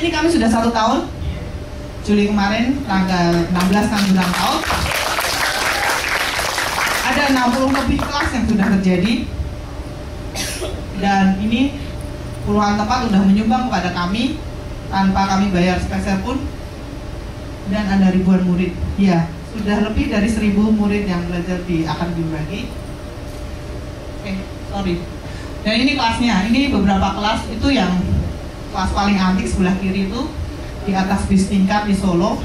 ini kami sudah 1 tahun. Juli kemarin tanggal 16 kami ulang tahun. Ada 60 lebih kelas yang sudah terjadi. Dan ini puluhan tempat sudah menyumbang kepada kami tanpa kami bayar sepeser pun. Dan ada ribuan murid. Ya, sudah lebih dari 1000 murid yang belajar di Akademi Berbagi. Oke, sorry. Dan ini kelasnya. Ini beberapa kelas itu yang kelas paling antik sebelah kiri itu di atas bis tingkat di Solo.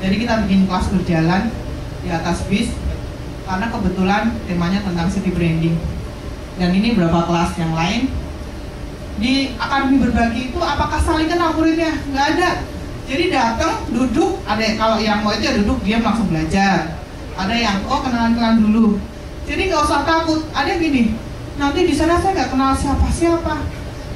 Jadi kita bikin kelas berjalan di atas bis karena kebetulan temanya tentang city branding. Dan ini beberapa kelas yang lain di Akademi Berbagi itu. Apakah saling kenal muridnya? Nggak ada. Jadi datang, duduk, ada kalau yang mau itu ya duduk diam langsung belajar. Ada yang kenalan-kenalan dulu. Jadi nggak usah takut. Ada yang gini, nanti di sana saya nggak kenal siapa-siapa.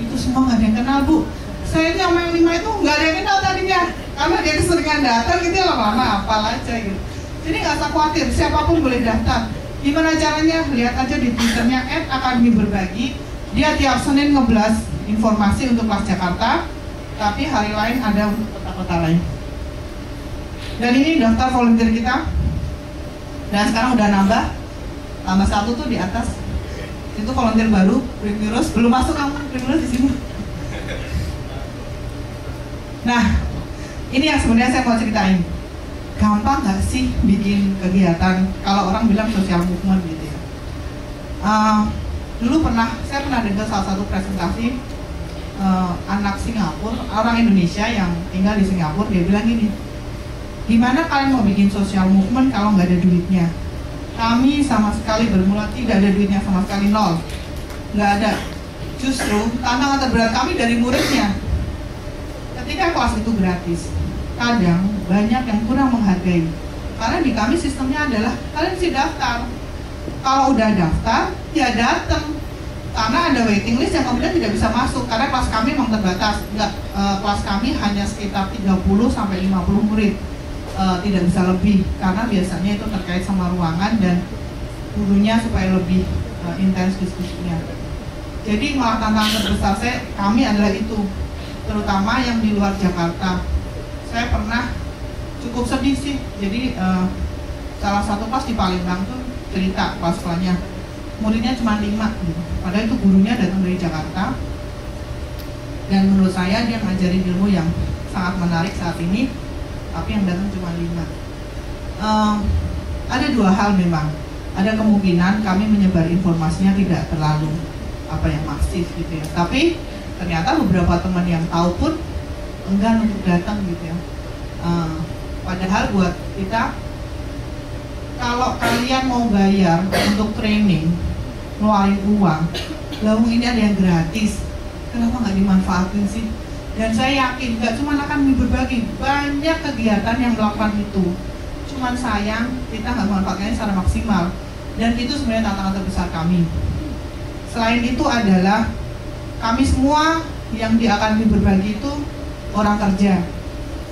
Itu semua nggak ada yang kenal, Bu. Saya itu yang main 5 itu nggak ada yang kenal tadinya, karena dia keseringan datang gitu ya, lama-lama hafal aja gitu. Jadi nggak usah khawatir, siapapun boleh daftar. Gimana caranya? Lihat aja di Twitternya @Akademi Berbagi. Dia tiap Senin ngeblas informasi untuk kelas Jakarta, tapi hari lain ada untuk kota-kota lain. Dan ini daftar volunteer kita. Dan sekarang udah nambah 1 tuh di atas. Itu volunteer baru, Primirus. Belum masuk kamu Primirus di sini. Nah, ini yang sebenarnya saya mau ceritain. Gampang nggak sih bikin kegiatan kalau orang bilang social movement gitu ya? Dulu saya pernah dengar salah satu presentasi anak Singapura, orang Indonesia yang tinggal di Singapura. Dia bilang gini, gimana kalian mau bikin social movement kalau nggak ada duitnya? Kami sama sekali bermula tidak ada duitnya sama sekali, 0, nggak ada. Justru tantangan terberat kami dari muridnya. Ketika kelas itu gratis, kadang banyak yang kurang menghargai. Karena di kami sistemnya adalah kalian mesti daftar. Kalau udah daftar, ya datang. Karena ada waiting list yang kemudian tidak bisa masuk. Karena kelas kami memang terbatas. Kelas kami hanya sekitar 30-50 murid. Tidak bisa lebih. Karena biasanya itu terkait sama ruangan dan gurunya supaya lebih intens diskusinya. Jadi malah tantangan terbesar kami adalah itu. Terutama yang di luar Jakarta. Saya pernah cukup sedih sih. Jadi salah satu kelas di Palembang tuh cerita kelas-kelasnya muridnya cuma 5 gitu. Padahal itu gurunya datang dari Jakarta. Dan menurut saya dia ngajarin ilmu yang sangat menarik saat ini, tapi yang datang cuma 5. Ada 2 hal memang. Ada kemungkinan kami menyebar informasinya tidak terlalu yang masif gitu ya. Tapi ternyata beberapa teman yang tahu pun enggan untuk datang gitu ya. Padahal buat kita, kalau kalian mau bayar untuk training, ngeluarin uang, lalu ini ada yang gratis, kenapa nggak dimanfaatin sih? Dan saya yakin nggak cuma akan berbagi, banyak kegiatan yang melakukan itu. Cuman sayang kita nggak memanfaatkannya secara maksimal. Dan itu sebenarnya tantangan terbesar kami. Selain itu adalah kami semua yang di Akademi Berbagi itu orang kerja.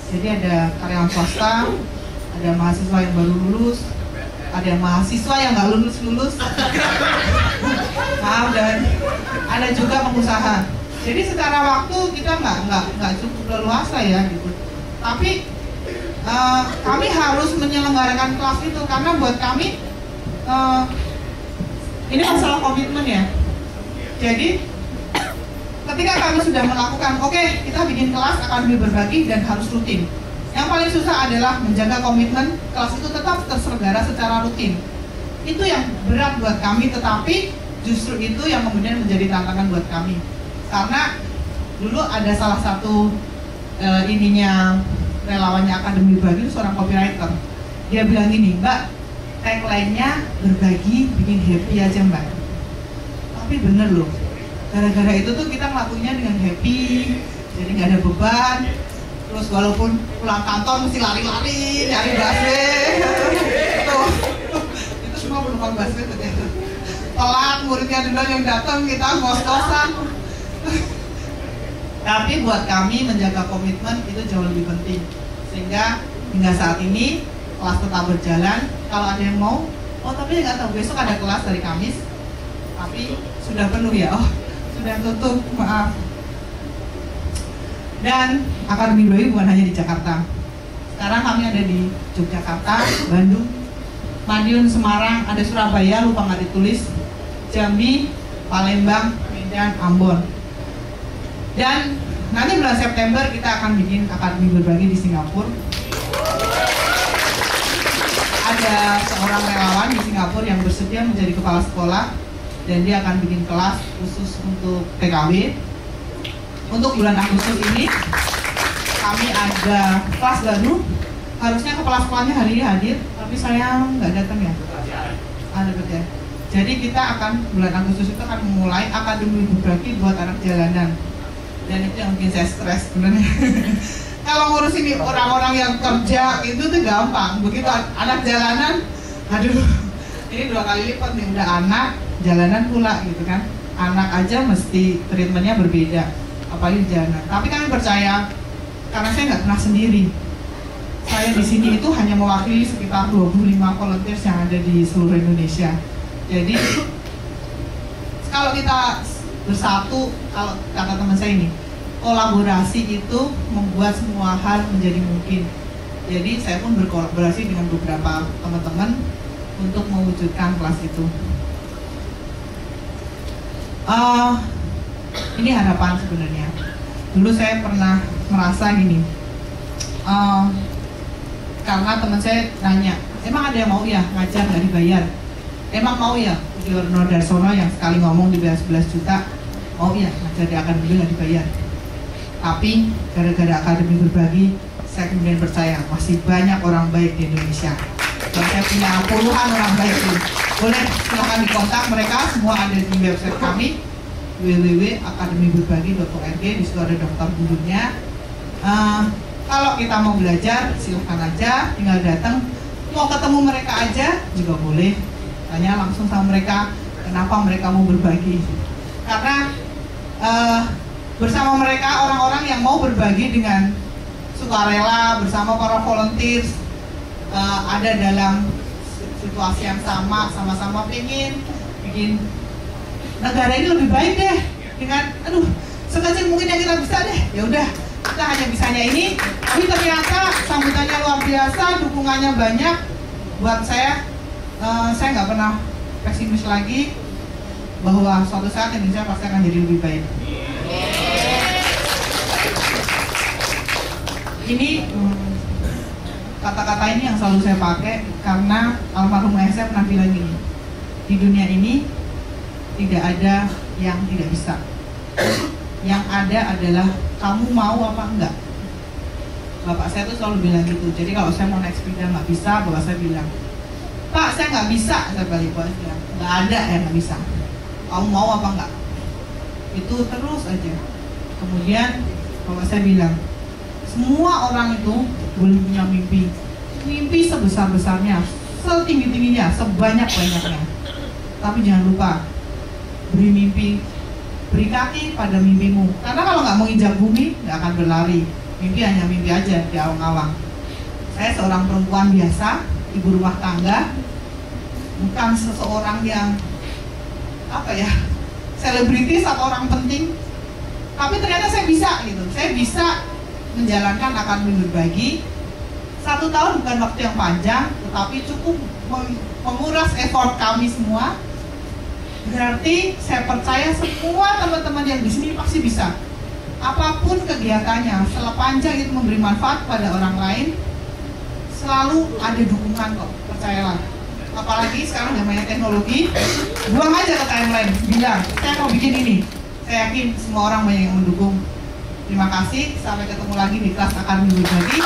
Jadi ada karyawan swasta, ada mahasiswa yang baru lulus, ada mahasiswa yang nggak lulus. Maaf, dan ada juga pengusaha. Jadi secara waktu kita nggak cukup leluasa ya gitu. Tapi kami harus menyelenggarakan kelas itu karena buat kami ini masalah komitmen ya. Jadi ketika kami sudah melakukan, oke, kita bikin kelas Akademi Berbagi dan harus rutin. Yang paling susah adalah menjaga komitmen kelas itu tetap terselenggara secara rutin. Itu yang berat buat kami, tetapi justru itu yang kemudian menjadi tantangan buat kami. Karena dulu ada salah satu relawannya Akademi Berbagi itu seorang copywriter. Dia bilang gini, Mbak, tagline-nya berbagi bikin happy aja Mbak. Tapi bener loh, gara-gara itu tuh kita ngelakuinnya dengan happy, jadi nggak ada beban. Terus walaupun pulang kantor mesti lari-lari nyari busway, itu semua penumpang busway ternyata. Telat, muridnya duluan yang datang, kita ngos-ngosan. Tapi buat kami menjaga komitmen itu jauh lebih penting. Sehingga hingga saat ini kelas tetap berjalan. Kalau ada yang mau, tapi nggak tahu besok ada kelas dari Kamis, tapi sudah penuh ya. Sudah tutup, maaf. Dan Akademi Berbagi bukan hanya di Jakarta. Sekarang kami ada di Yogyakarta, Bandung, Madiun, Semarang, ada Surabaya, lupa nggak ditulis, Jambi, Palembang, Medan, Ambon. Dan nanti bulan September kita akan bikin Akademi Berbagi di Singapura. Ada seorang relawan di Singapura yang bersedia menjadi kepala sekolah dan dia akan bikin kelas khusus untuk TKW. Untuk bulan Agustus ini kami ada kelas baru. Harusnya kepala sekolahnya hari ini hadir, tapi saya nggak datang ya. Ada betul. Jadi kita akan bulan Agustus itu akan memulai Akademi Berbagi buat anak jalanan. Dan itu yang bikin saya stres sebenarnya. Kalau ngurus ini orang-orang yang kerja itu tuh gampang. Begitu anak jalanan, aduh, ini 2 kali lipat nih, udah anak jalanan pula gitu kan. Anak aja mesti treatmentnya berbeda, apalagi jalanan. Tapi kami percaya, karena saya nggak pernah sendiri. Saya di sini itu hanya mewakili sekitar 25 volunteers yang ada di seluruh Indonesia. Jadi kalau kita bersatu, kalau kata teman saya ini, kolaborasi itu membuat semua hal menjadi mungkin. Jadi saya pun berkolaborasi dengan beberapa teman-teman untuk mewujudkan kelas itu. Ini harapan sebenarnya. Dulu saya pernah merasa gini, karena teman saya nanya, emang ada yang mau ya ngajar nggak dibayar? Emang mau ya Udiono Darsono yang sekali ngomong dibayar 11 juta, mau ya ngajar di Akademi nggak dibayar? Tapi gara-gara Akademi Berbagi, saya kemudian percaya masih banyak orang baik di Indonesia. Dan saya punya puluhan orang baik itu. Boleh silakan dikontak mereka, semua ada di website kami www.akademiberbagi.org. Di situ ada daftar gurunya. Kalau kita mau belajar, silakan aja, tinggal datang. Mau ketemu mereka aja juga boleh. Tanya langsung sama mereka, kenapa mereka mau berbagi. Karena bersama mereka orang-orang yang mau berbagi dengan sukarela bersama para volunteers, ada dalam situasi yang sama-sama pengen bikin negara ini lebih baik deh. Dengan, sekecil mungkin yang kita bisa deh. Ya udah, kita hanya bisanya ini, tapi ternyata sambutannya luar biasa, dukungannya banyak. Buat saya nggak pernah pesimis lagi bahwa suatu saat Indonesia pasti akan jadi lebih baik. Ini kata-kata ini yang selalu saya pakai karena almarhum ayah saya pernah bilang gini, di dunia ini tidak ada yang tidak bisa. Yang ada adalah kamu mau apa enggak. Bapak saya tuh selalu bilang gitu. Jadi kalau saya mau naik sepeda nggak bisa, bapak saya bilang, Pak saya nggak bisa. Saya balik bapak bilang, nggak ada yang nggak bisa. Kamu mau apa enggak? Itu terus aja. Kemudian bapak saya bilang, semua orang itu boleh punya mimpi. Mimpi sebesar-besarnya, setinggi-tingginya, sebanyak-banyaknya. Tapi jangan lupa, beri mimpi, beri kaki pada mimpimu. Karena kalau nggak menginjak bumi, nggak akan berlari. Mimpi hanya mimpi aja di awang-awang. Saya seorang perempuan biasa, ibu rumah tangga, bukan seseorang yang selebritis atau orang penting. Tapi ternyata saya bisa gitu. Saya bisa menjalankan Akademi Berbagi. 1 tahun bukan waktu yang panjang, tetapi cukup menguras effort kami semua. Berarti saya percaya semua teman-teman yang di sini pasti bisa. Apapun kegiatannya, sepanjang itu memberi manfaat pada orang lain, selalu ada dukungan kok, percayalah. Apalagi sekarang zamannya teknologi, buang aja ke timeline, bilang, saya mau bikin ini. Saya yakin semua orang banyak yang mendukung. Terima kasih, sampai ketemu lagi di kelas Akademi Berbagi.